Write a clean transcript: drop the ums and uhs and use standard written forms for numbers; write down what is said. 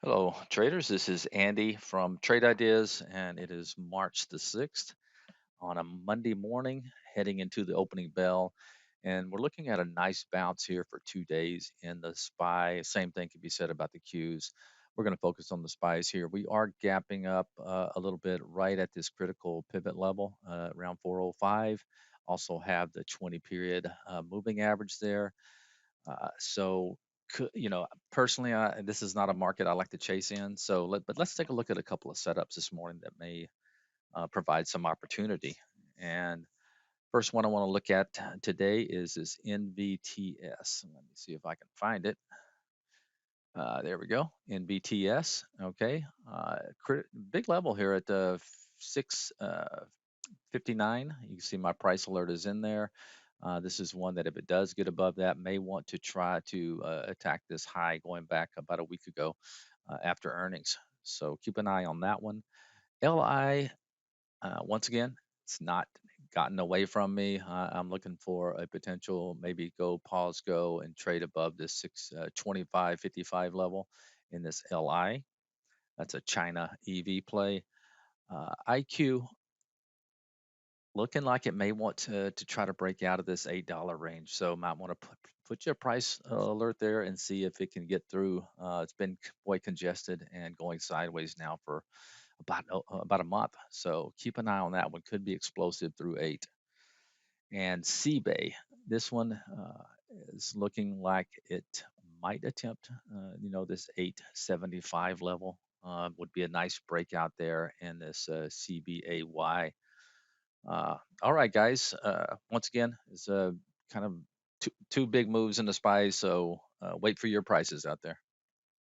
Hello, traders. This is Andy from Trade Ideas, and it is March the 6th on a Monday morning, heading into the opening bell. And we're looking at a nice bounce here for 2 days in the SPY. Same thing can be said about the Qs. We're going to focus on the SPYs here. We are gapping up a little bit right at this critical pivot level around 405. Also have the 20 period moving average there. So, personally, this is not a market I like to chase in. But let's take a look at a couple of setups this morning that may provide some opportunity. And first one I want to look at today is this NVTS. Let me see if I can find it. There we go, NVTS. Okay, big level here at 659. You can see my price alert is in there. This is one that if it does get above that, may want to try to attack this high going back about a week ago after earnings. So keep an eye on that one. LI, once again, it's not gotten away from me. I'm looking for a potential maybe go, pause, go, and trade above this 625.55 level in this LI. That's a China EV play. IQ looking like it may want to try to break out of this $8 range. So might want to put your price alert there and see if it can get through. It's been quite congested and going sideways now for about a month. So keep an eye on that one. Could be explosive through 8. And CBay, this one is looking like it might attempt, this 875 level. Would be a nice breakout there in this CBAY. All right, guys. Once again, it's kind of two big moves in the SPY, so wait for your prices out there.